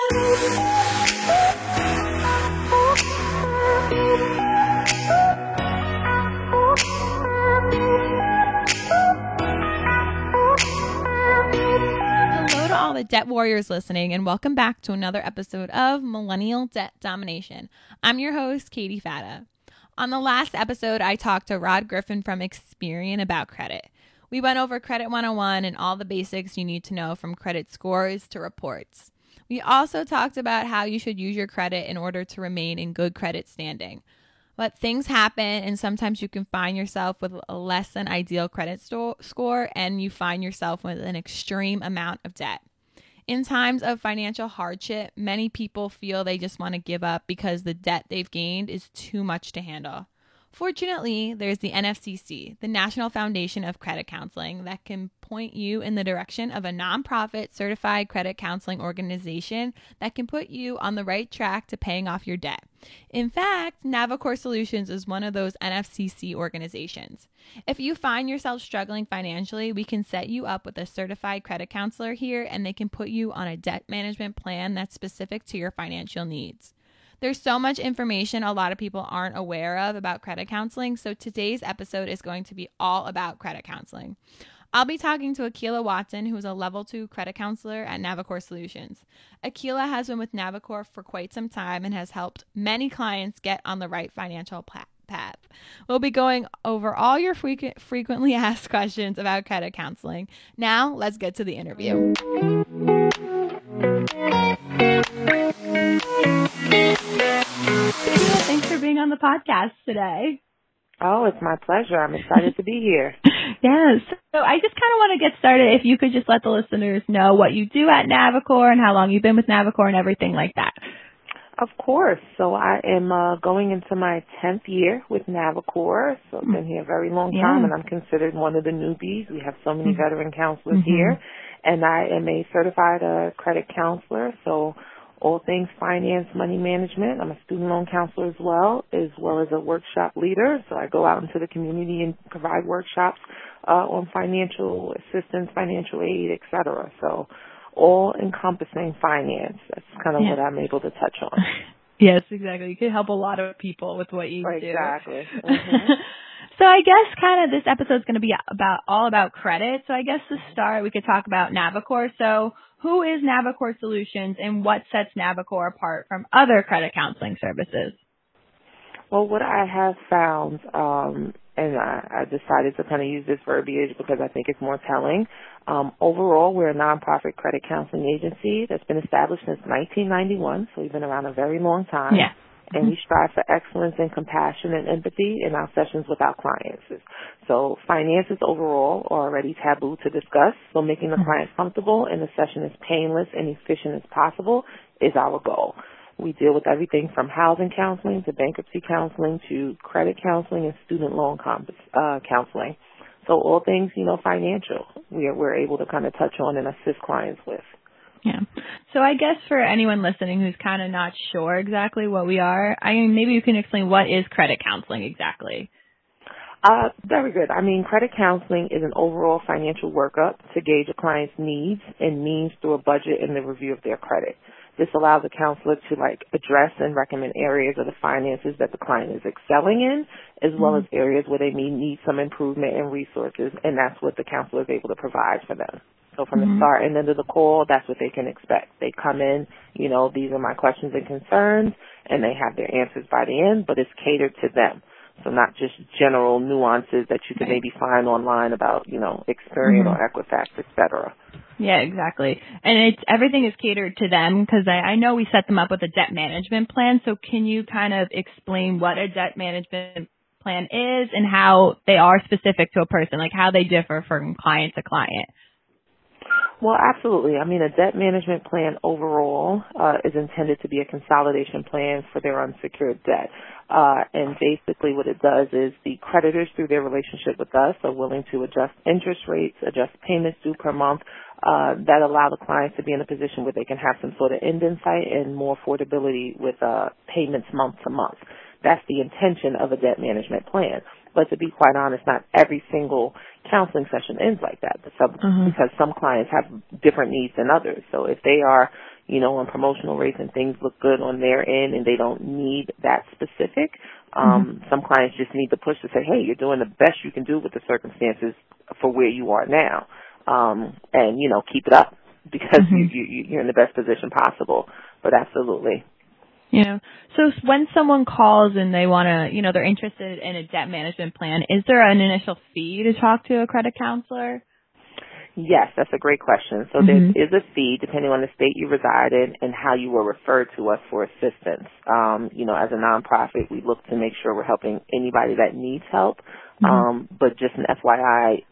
Hello to all the debt warriors listening, and welcome back to another episode of Millennial Debt Domination. I'm your host, Katie Fata. On the last episode, I talked to Rod Griffin from Experian about credit. We went over Credit 101 and all the basics you need to know from credit scores to reports. We also talked about how you should use your credit in order to remain in good credit standing. But things happen, and sometimes you can find yourself with a less than ideal credit score, and you find yourself with an extreme amount of debt. In times of financial hardship, many people feel they just want to give up because the debt they've gained is too much to handle. Fortunately, there's the NFCC, the National Foundation of Credit Counseling, that can point you in the direction of a nonprofit certified credit counseling organization that can put you on the right track to paying off your debt. In fact, Navicor Solutions is one of those NFCC organizations. If you find yourself struggling financially, we can set you up with a certified credit counselor here, and they can put you on a debt management plan that's specific to your financial needs. There's so much information a lot of people aren't aware of about credit counseling, so today's episode is going to be all about credit counseling. I'll be talking to Akila Watson, who is a Level 2 credit counselor at Navicor Solutions. Akila has been with Navicor for quite some time and has helped many clients get on the right financial path. We'll be going over all your frequently asked questions about credit counseling. Now, let's get to the interview. Thanks for being on the podcast today. Oh, it's my pleasure. I'm excited to be here. Yes. So I just kind of want to get started. If you could just let the listeners know what you do at Navicor and how long you've been with Navicor and everything like that. Of course. So I am going into my 10th year with Navicor. So I've been here a very long time, and I'm considered one of the newbies. We have so many veteran counselors here. And I am a certified credit counselor, so all things finance, money management. I'm a student loan counselor as well as a workshop leader. So I go out into the community and provide workshops on financial assistance, financial aid, et cetera. So all encompassing finance. That's kind of what I'm able to touch on. Yes, exactly. You can help a lot of people with what you do. Exactly. So I guess kind of this episode is going to be all about credit. So I guess to start, we could talk about Navicor. So who is Navicor Solutions, and what sets Navicor apart from other credit counseling services? Well, what I have found, and I decided to kind of use this verbiage because I think it's more telling. Overall, we're a nonprofit credit counseling agency that's been established since 1991, so we've been around a very long time. Yeah. And we strive for excellence and compassion and empathy in our sessions with our clients. So finances overall are already taboo to discuss, so making the client comfortable and the session as painless and efficient as possible is our goal. We deal with everything from housing counseling to bankruptcy counseling to credit counseling and student loan counseling. So all things, financial, we're able to kind of touch on and assist clients with. Yeah. So I guess for anyone listening who's kind of not sure exactly what we are, maybe you can explain what is credit counseling exactly. Very good. Credit counseling is an overall financial workup to gauge a client's needs and means through a budget and the review of their credit. This allows a counselor to address and recommend areas of the finances that the client is excelling in, as well as areas where they may need some improvement and resources, and that's what the counselor is able to provide for them. So from the start and end of the call, that's what they can expect. They come in, these are my questions and concerns, and they have their answers by the end, but it's catered to them. So not just general nuances that you can maybe find online about, Experian or Equifax, et cetera. Yeah, exactly. And everything is catered to them because I know we set them up with a debt management plan. So can you kind of explain what a debt management plan is and how they are specific to a person, like how they differ from client to client? Well, absolutely. A debt management plan overall is intended to be a consolidation plan for their unsecured debt. And basically what it does is the creditors, through their relationship with us, are willing to adjust interest rates, adjust payments due per month, that allow the clients to be in a position where they can have some sort of end in sight and more affordability with payments month to month. That's the intention of a debt management plan. But to be quite honest, not every single counseling session ends like that because some clients have different needs than others. So if they are, on promotional rates and things look good on their end and they don't need that specific, some clients just need the push to say, hey, you're doing the best you can do with the circumstances for where you are now. And, keep it up because you're in the best position possible. But absolutely. So when someone calls and they want to, they're interested in a debt management plan, is there an initial fee to talk to a credit counselor? Yes, that's a great question. So there is a fee depending on the state you reside in and how you were referred to us for assistance. As a nonprofit, we look to make sure we're helping anybody that needs help. But just an FYI,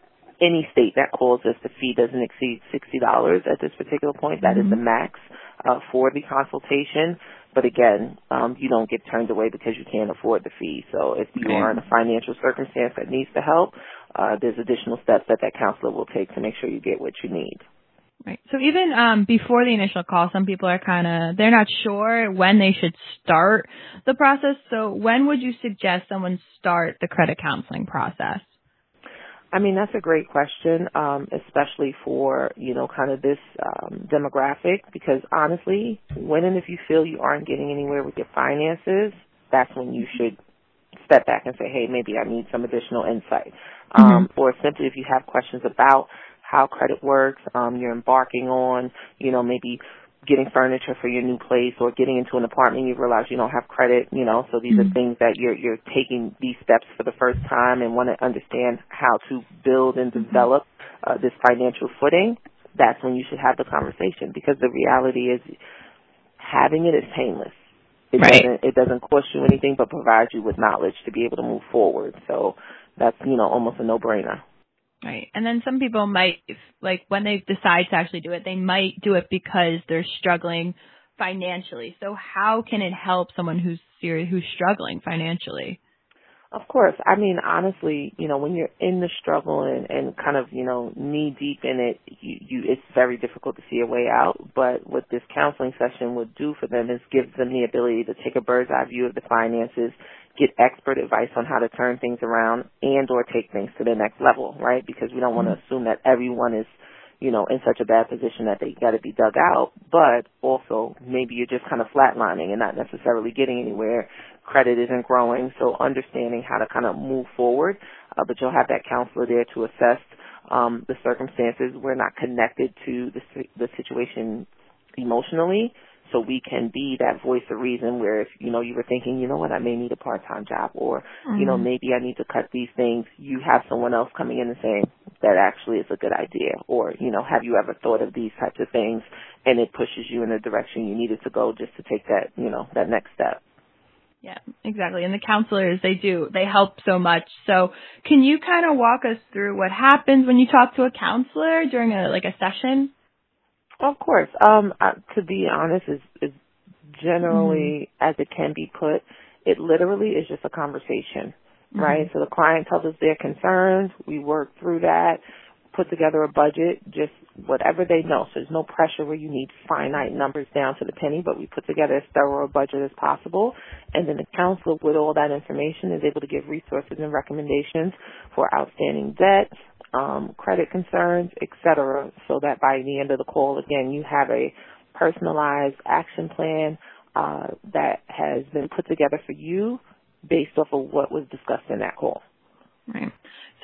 any state that calls us, the fee doesn't exceed $60 at this particular point. That is the max for the consultation. But again, you don't get turned away because you can't afford the fee. So if you are in a financial circumstance that needs the help, there's additional steps that counselor will take to make sure you get what you need. Right. So even before the initial call, some people are they're not sure when they should start the process. So when would you suggest someone start the credit counseling process? I mean, that's a great question, especially for, this demographic, because honestly, when and if you feel you aren't getting anywhere with your finances, that's when you should step back and say, hey, maybe I need some additional insight. Or simply if you have questions about how credit works, you're embarking on, maybe getting furniture for your new place or getting into an apartment, you realize you don't have credit, so these are things that you're taking these steps for the first time and want to understand how to build and develop this financial footing. That's when you should have the conversation, because the reality is having it is painless. It doesn't cost you anything but provides you with knowledge to be able to move forward. So that's, almost a no-brainer. Right. And then some people might, when they decide to actually do it, they might do it because they're struggling financially. So how can it help someone who's struggling financially? Of course. I mean, honestly, when you're in the struggle and kind of, knee deep in it, it's very difficult to see a way out. But what this counseling session would do for them is give them the ability to take a bird's eye view of the finances, get expert advice on how to turn things around and or take things to the next level, right? Because we don't want to assume that everyone is, in such a bad position that they got to be dug out, but also maybe you're just kind of flatlining and not necessarily getting anywhere. Credit isn't growing, so understanding how to kind of move forward, but you'll have that counselor there to assess the circumstances. We're not connected to the situation emotionally, so we can be that voice of reason where if, you were thinking, what, I may need a part-time job or, maybe I need to cut these things. You have someone else coming in and saying that actually is a good idea or, have you ever thought of these types of things? And it pushes you in the direction you needed to go just to take that, that next step. Yeah, exactly. And the counselors, they help so much. So can you kind of walk us through what happens when you talk to a counselor during a session? Of course. To be honest, is generally as it can be put, it literally is just a conversation, right? So the client tells us their concerns. We work through that, put together a budget, just whatever they know. So there's no pressure where you need finite numbers down to the penny, but we put together as thorough a budget as possible. And then the counselor, with all that information, is able to give resources and recommendations for outstanding debt, credit concerns, etc., so that by the end of the call, again, you have a personalized action plan that has been put together for you based off of what was discussed in that call. Right.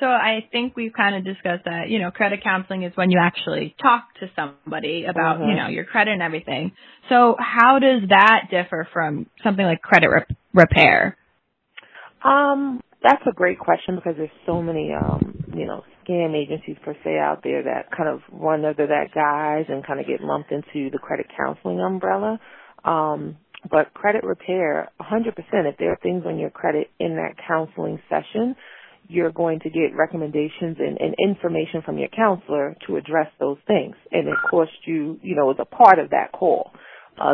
So I think we've kind of discussed that, credit counseling is when you actually talk to somebody about, your credit and everything. So how does that differ from something like credit repair? That's a great question because there's so many, scam agencies per se out there that kind of run under that guise and kind of get lumped into the credit counseling umbrella. But credit repair, 100%, if there are things on your credit in that counseling session, you're going to get recommendations and information from your counselor to address those things. And it costs you, as a part of that call.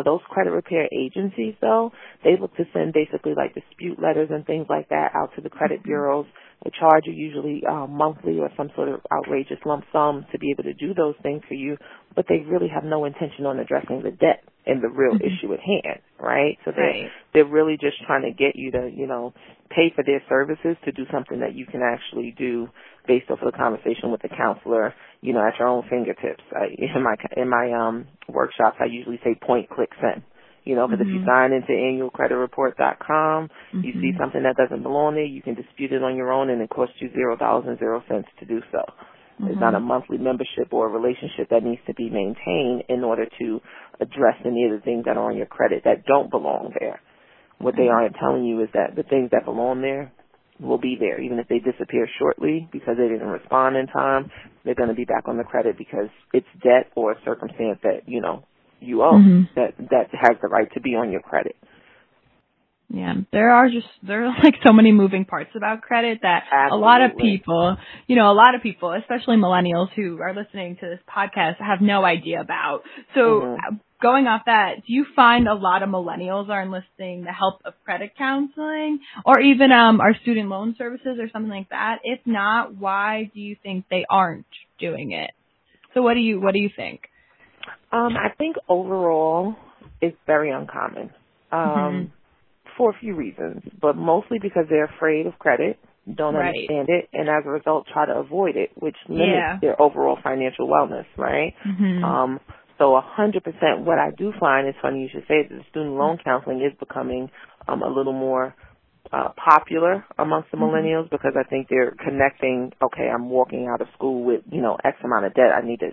Those credit repair agencies, though, they look to send basically like dispute letters and things like that out to the credit bureaus. They charge you usually monthly or some sort of outrageous lump sum to be able to do those things for you, but they really have no intention on addressing the debt and the real issue at hand, right? So they're really just trying to get you to, pay for their services to do something that you can actually do based off of the conversation with the counselor, at your own fingertips. In my workshops, I usually say point, click, send. Because if you sign into annualcreditreport.com, you see something that doesn't belong there, you can dispute it on your own, and it costs you $0.00 to do so. It's not a monthly membership or a relationship that needs to be maintained in order to address any of the things that are on your credit that don't belong there. What they aren't telling you is that the things that belong there will be there. Even if they disappear shortly because they didn't respond in time, they're going to be back on the credit because it's debt or a circumstance that, you owe that has the right to be on your credit. Yeah, there are like so many moving parts about credit that a lot of people, especially millennials who are listening to this podcast, have no idea about. So going off that, do you find a lot of millennials are enlisting the help of credit counseling or even our student loan services or something like that? If not, why do you think they aren't doing it? So what do you think? I think overall it's very uncommon. For a few reasons, but mostly because they're afraid of credit, don't understand it, and as a result try to avoid it, which limits their overall financial wellness, right? So 100% what I do find is funny you should say that the student loan counseling is becoming a little more popular amongst the millennials because I think they're connecting, okay, I'm walking out of school with, X amount of debt. I need to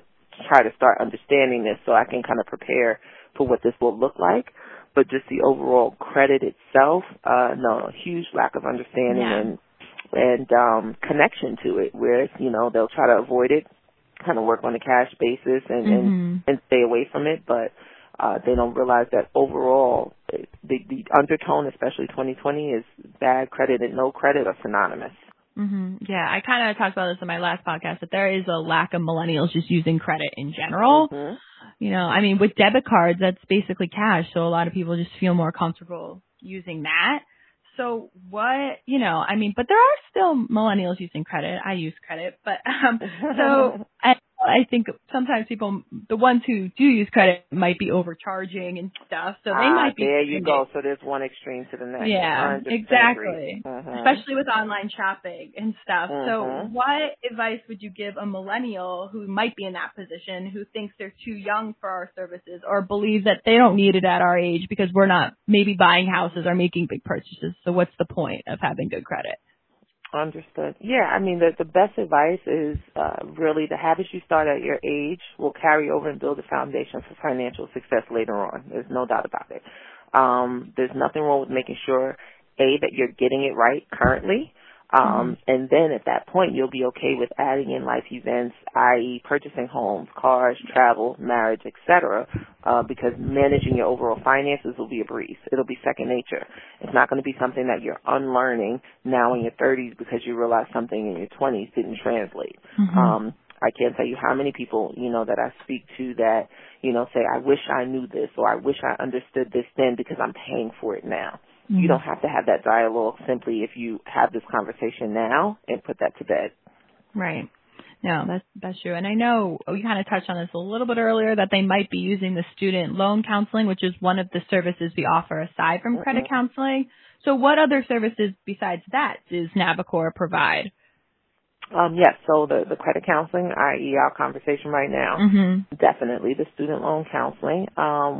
try to start understanding this so I can kind of prepare for what this will look like. But just the overall credit itself, a huge lack of understanding and connection to it, where they'll try to avoid it, kind of work on a cash basis and stay away from it, but they don't realize that overall the undertone, especially 2020, is bad credit and no credit are synonymous. Yeah, I kind of talked about this in my last podcast, that there is a lack of millennials just using credit in general. With debit cards, that's basically cash, so a lot of people just feel more comfortable using that. So but there are still millennials using credit. I use credit, but I think sometimes people, the ones who do use credit, might be overcharging and stuff. So they might be. There you go. So there's one extreme to the next. Yeah, exactly. Especially with online shopping and stuff. So what advice would you give a millennial who might be in that position, who thinks they're too young for our services or believes that they don't need it at our age because we're not maybe buying houses or making big purchases? So what's the point of having good credit? Understood. Yeah, the best advice is really the habits you start at your age will carry over and build a foundation for financial success later on. There's no doubt about it. There's nothing wrong with making sure, that you're getting it right currently. And then at that point, you'll be okay with adding in life events, i.e. purchasing homes, cars, travel, marriage, etc., because managing your overall finances will be a breeze. It'll be second nature. It's not going to be something that you're unlearning now in your 30s because you realize something in your 20s didn't translate. I can't tell you how many people, that I speak to that, say, I wish I knew this or I wish I understood this then because I'm paying for it now. You don't have to have that dialogue simply if you have this conversation now and put that to bed. Right. No, that's true. And I know we kind of touched on this a little bit earlier that they might be using the student loan counseling, which is one of the services we offer aside from credit counseling. So what other services besides that does Navicor provide? Yes, so the credit counseling, i.e. our conversation right now, definitely the student loan counseling.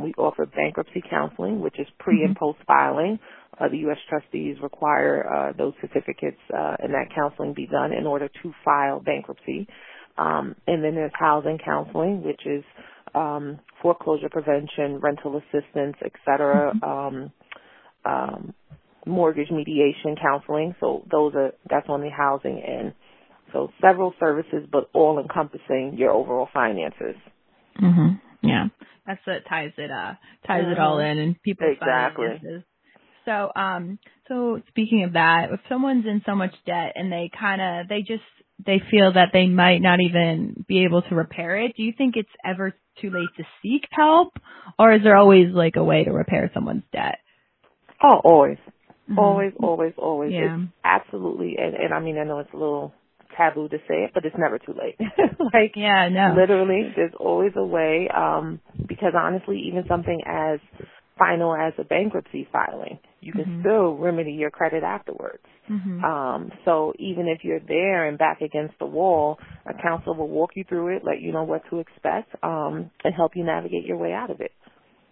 We offer bankruptcy counseling, which is pre- and post-filing. The U.S. trustees require those certificates and that counseling be done in order to file bankruptcy. And then there's housing counseling, which is foreclosure prevention, rental assistance, et cetera, mortgage mediation counseling. So that's on the housing end. So several services, but all encompassing your overall finances. Yeah, that's what ties it all in and people's finances. So, so speaking of that, if someone's in so much debt and they feel that they might not even be able to repair it, do you think it's ever too late to seek help, or is there always like a way to repair someone's debt? Oh, always. Always. Yeah. It's absolutely. And I know it's a little taboo to say it, but it's never too late. Literally, there's always a way, because honestly, even something as final as a bankruptcy filing, you can still remedy your credit afterwards. So even if you're there and back against the wall, a counselor will walk you through it, let you know what to expect, and help you navigate your way out of it.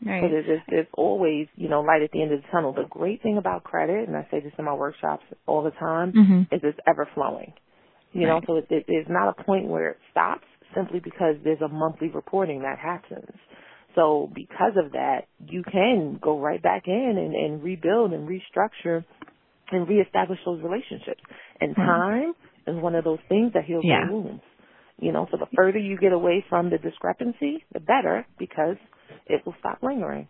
Right. So there's always, light at the end of the tunnel. The great thing about credit, and I say this in my workshops all the time, is it's ever flowing. So there's not a point where it stops simply because there's a monthly reporting that happens. So because of that, you can go right back in and rebuild and restructure and reestablish those relationships. And time is one of those things that heals the wounds. So the further you get away from the discrepancy, the better, because it will stop lingering.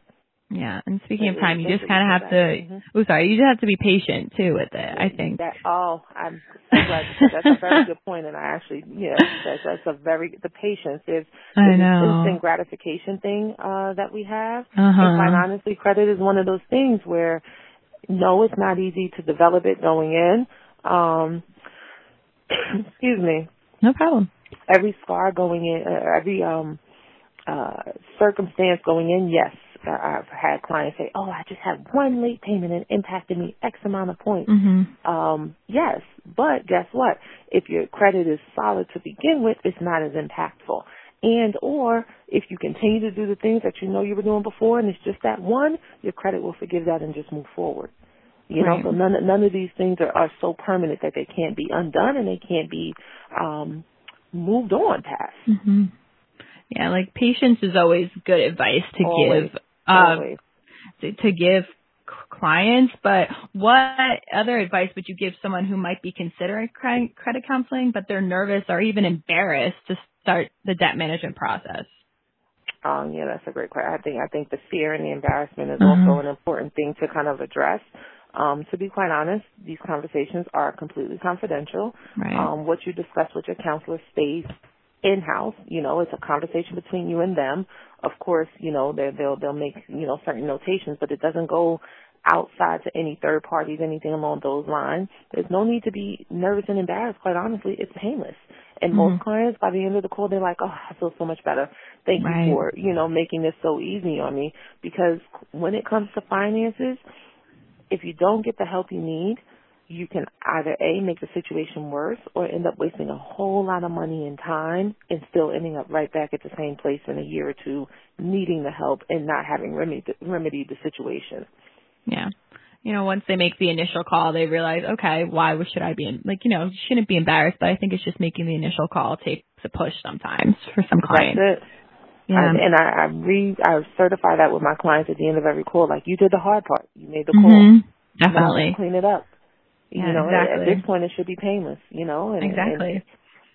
Yeah, and speaking of time, you just kind of have to, you just have to be patient, too, with it, I think. I'm so glad because that's a very good point, and I actually, the patience is this instant gratification thing that we have. And quite honestly, credit is one of those things where, no, it's not easy to develop it going in. Excuse me. No problem. Every scar going in, every circumstance going in, yes. I've had clients say, I just had one late payment and it impacted me X amount of points. Yes, but guess what? If your credit is solid to begin with, it's not as impactful. And or if you continue to do the things that you know you were doing before and it's just that one, your credit will forgive that and just move forward. So none of these things are so permanent that they can't be undone and they can't be moved on past. Yeah, like patience is always good advice to give. To give clients, but what other advice would you give someone who might be considering credit counseling, but they're nervous or even embarrassed to start the debt management process? Yeah, that's a great question. I think the fear and the embarrassment is also an important thing to kind of address. To be quite honest, these conversations are completely confidential. Right. What you discuss with your counselor stays in-house. It's a conversation between you and them. Of course, they'll make, certain notations, but it doesn't go outside to any third parties, anything along those lines. There's no need to be nervous and embarrassed. Quite honestly, it's painless. And most clients, by the end of the call, they're like, I feel so much better. Thank you for, making this so easy on me. Because when it comes to finances, if you don't get the help you need, you can either A, make the situation worse or end up wasting a whole lot of money and time and still ending up right back at the same place in a year or two, needing the help and not having remedied the situation. Yeah. Once they make the initial call, they realize, okay, why should I be you shouldn't be embarrassed, but I think it's just making the initial call takes a push sometimes for some clients. That's it. Yeah. I certify that with my clients at the end of every call. Like, you did the hard part. You made the call. Definitely. Now clean it up. Yeah, At this point it should be painless, Exactly.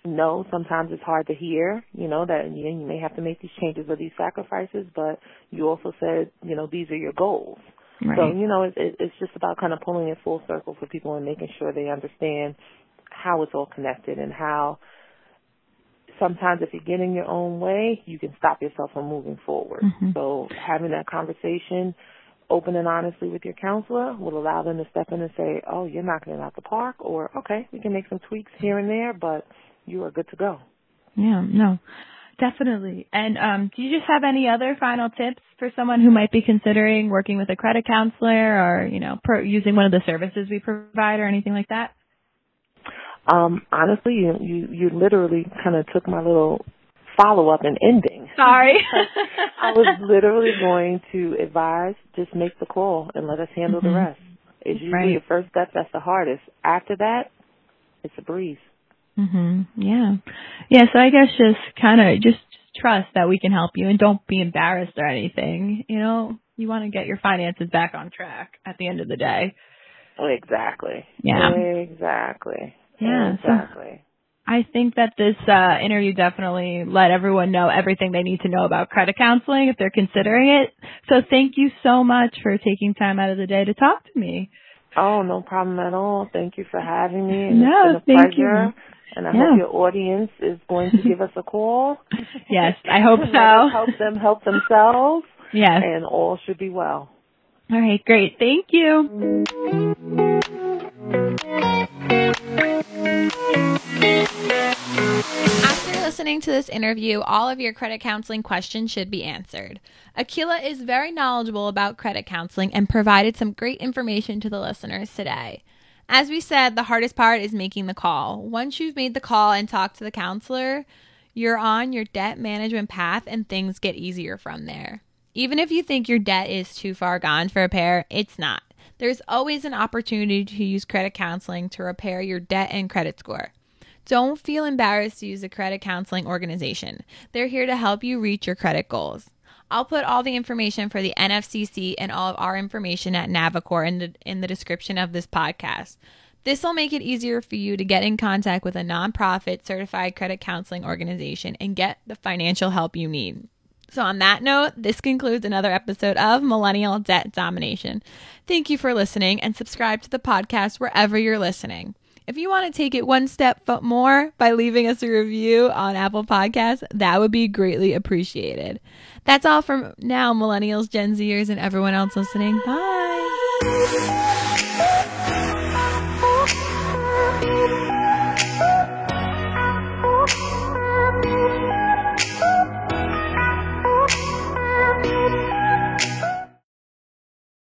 And no, sometimes it's hard to hear, that you may have to make these changes or these sacrifices, but you also said, these are your goals. Right. So, it's just about kind of pulling it full circle for people and making sure they understand how it's all connected and how sometimes if you get in your own way, you can stop yourself from moving forward. So having that conversation open and honestly with your counselor will allow them to step in and say, you're knocking it out the park, or, okay, we can make some tweaks here and there, but you are good to go. Yeah, no, definitely. And do you just have any other final tips for someone who might be considering working with a credit counselor or, using one of the services we provide or anything like that? Honestly, you literally kind of took my little follow-up and ending. Sorry. I was literally going to advise, just make the call and let us handle the rest. It's usually the first step that's the hardest. After that, it's a breeze. Yeah. Yeah, so I guess just trust that we can help you and don't be embarrassed or anything. You want to get your finances back on track at the end of the day. Exactly. Yeah. Exactly. Yeah. Exactly. So I think that this interview definitely let everyone know everything they need to know about credit counseling if they're considering it. So thank you so much for taking time out of the day to talk to me. Oh, no problem at all. Thank you for having me. And it's been a pleasure. You. And I hope your audience is going to give us a call. Yes, I hope so. Help them help themselves. Yes. And all should be well. All right, great. Thank you. After listening to this interview, all of your credit counseling questions should be answered. Akila is very knowledgeable about credit counseling and provided some great information to the listeners today. As we said, the hardest part is making the call. Once you've made the call and talked to the counselor, you're on your debt management path and things get easier from there. Even if you think your debt is too far gone for repair, it's not. There's always an opportunity to use credit counseling to repair your debt and credit score. Don't feel embarrassed to use a credit counseling organization. They're here to help you reach your credit goals. I'll put all the information for the NFCC and all of our information at Navicor in the description of this podcast. This will make it easier for you to get in contact with a nonprofit certified credit counseling organization and get the financial help you need. So on that note, this concludes another episode of Millennial Debt Domination. Thank you for listening and subscribe to the podcast wherever you're listening. If you want to take it one step more by leaving us a review on Apple Podcasts, that would be greatly appreciated. That's all for now, Millennials, Gen Zers, and everyone else listening. Bye.